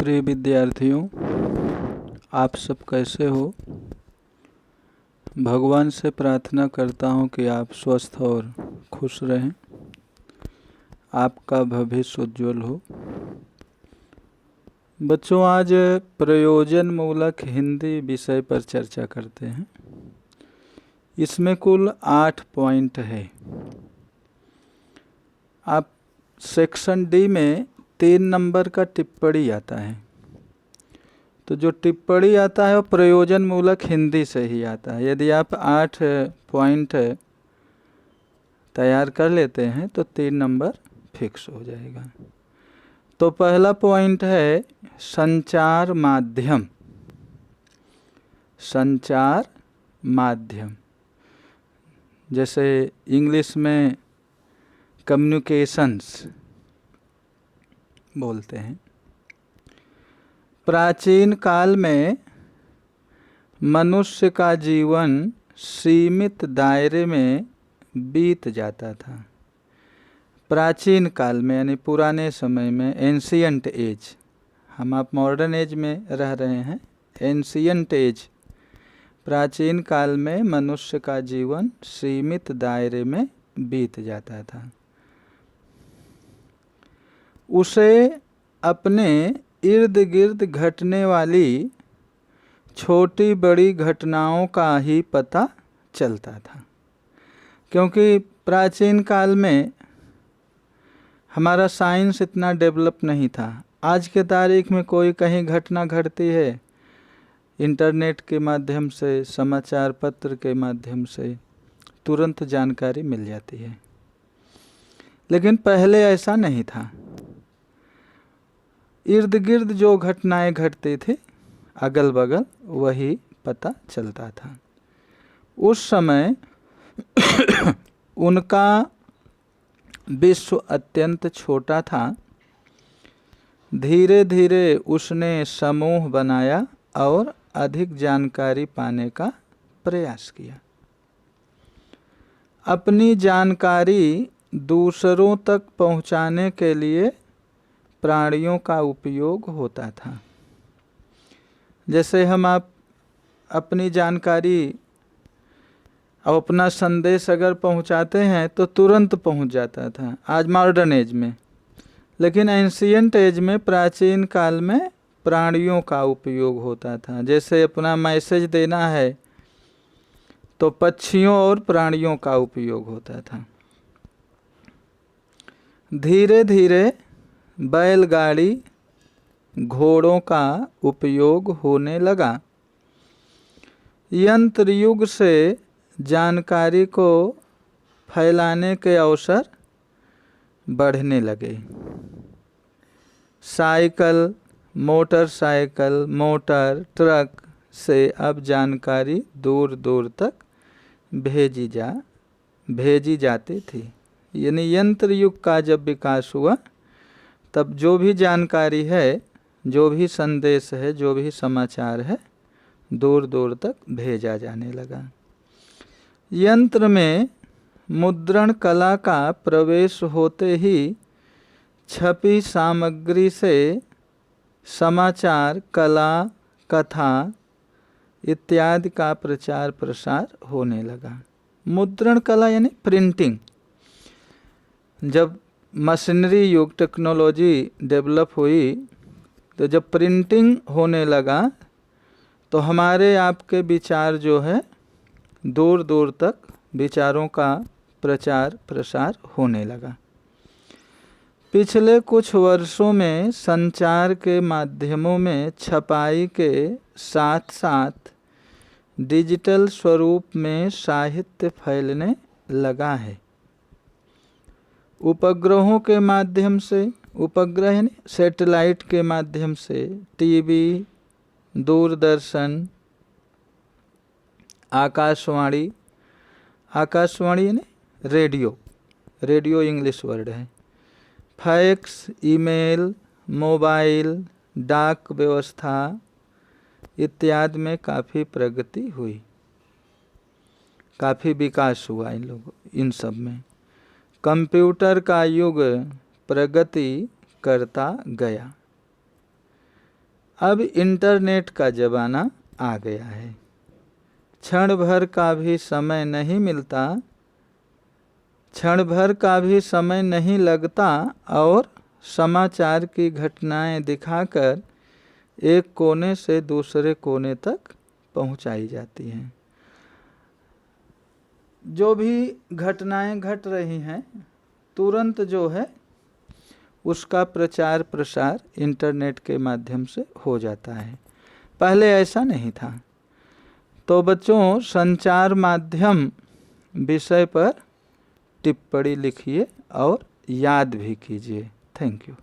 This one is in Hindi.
प्रिय विद्यार्थियों, आप सब कैसे हो। भगवान से प्रार्थना करता हूँ कि आप स्वस्थ और खुश रहें, आपका भविष्य उज्ज्वल हो। बच्चों, आज प्रयोजनमूलक हिंदी विषय पर चर्चा करते हैं। इसमें कुल 8 पॉइंट है। आप सेक्शन डी में 3 नंबर का टिप्पणी आता है, तो जो टिप्पणी आता है वो प्रयोजनमूलक हिंदी से ही आता है। यदि आप 8 पॉइंट तैयार कर लेते हैं तो 3 नंबर फिक्स हो जाएगा। तो पहला पॉइंट है संचार माध्यम। संचार माध्यम, जैसे इंग्लिश में कम्युनिकेशंस बोलते हैं। प्राचीन काल में मनुष्य का जीवन सीमित दायरे में बीत जाता था। प्राचीन काल में यानी पुराने समय में, एंशियंट एज। हम आप मॉडर्न एज में रह रहे हैं। एंशियंट एज, प्राचीन काल में मनुष्य का जीवन सीमित दायरे में बीत जाता था। उसे अपने इर्द गिर्द घटने वाली छोटी बड़ी घटनाओं का ही पता चलता था, क्योंकि प्राचीन काल में हमारा साइंस इतना डेवलप नहीं था। आज के तारीख में कोई कहीं घटना घटती है, इंटरनेट के माध्यम से, समाचार पत्र के माध्यम से तुरंत जानकारी मिल जाती है। लेकिन पहले ऐसा नहीं था। इर्द गिर्द जो घटनाएं घटती थी अगल बगल, वही पता चलता था। उस समय उनका विश्व अत्यंत छोटा था। धीरे धीरे उसने समूह बनाया और अधिक जानकारी पाने का प्रयास किया। अपनी जानकारी दूसरों तक पहुंचाने के लिए प्राणियों का उपयोग होता था। जैसे हम आप अपनी जानकारी और अपना संदेश अगर पहुंचाते हैं तो तुरंत पहुंच जाता था, आज मॉडर्न एज में। लेकिन एंशियंट एज में, प्राचीन काल में, प्राणियों का उपयोग होता था। जैसे अपना मैसेज देना है तो पक्षियों और प्राणियों का उपयोग होता था। धीरे धीरे बैलगाड़ी, घोड़ों का उपयोग होने लगा। यंत्र युग से जानकारी को फैलाने के अवसर बढ़ने लगे। साइकिल, मोटरसाइकिल, मोटर, ट्रक से अब जानकारी दूर दूर तक भेजी जाती थी। यानी यंत्र युग का जब विकास हुआ, तब जो भी जानकारी है, जो भी संदेश है, जो भी समाचार है, दूर दूर तक भेजा जाने लगा। यंत्र में मुद्रण कला का प्रवेश होते ही छपी सामग्री से समाचार, कला, कथा इत्यादि का प्रचार प्रसार होने लगा। मुद्रण कला यानी प्रिंटिंग। जब मशीनरी युग, टेक्नोलॉजी डेवलप हुई, तो जब प्रिंटिंग होने लगा तो हमारे आपके विचार जो है दूर दूर तक विचारों का प्रचार प्रसार होने लगा। पिछले कुछ वर्षों में संचार के माध्यमों में छपाई के साथ साथ डिजिटल स्वरूप में साहित्य फैलने लगा है। उपग्रहों के माध्यम से, उपग्रह यानी सैटेलाइट के माध्यम से, टीवी, दूरदर्शन, आकाशवाणी, आकाशवाणी यानी रेडियो, रेडियो इंग्लिश वर्ड है, फैक्स, ईमेल, मोबाइल, डाक व्यवस्था इत्यादि में काफ़ी प्रगति हुई, काफ़ी विकास हुआ इन सब में। कंप्यूटर का युग प्रगति करता गया। अब इंटरनेट का ज़माना आ गया है, क्षण भर का भी समय नहीं मिलता, क्षण भर का भी समय नहीं लगता और समाचार की घटनाएं दिखाकर एक कोने से दूसरे कोने तक पहुंचाई जाती हैं। जो भी घटनाएं घट रही हैं तुरंत जो है उसका प्रचार प्रसार इंटरनेट के माध्यम से हो जाता है, पहले ऐसा नहीं था। तो बच्चों, संचार माध्यम विषय पर टिप्पणी लिखिए और याद भी कीजिए। Thank you.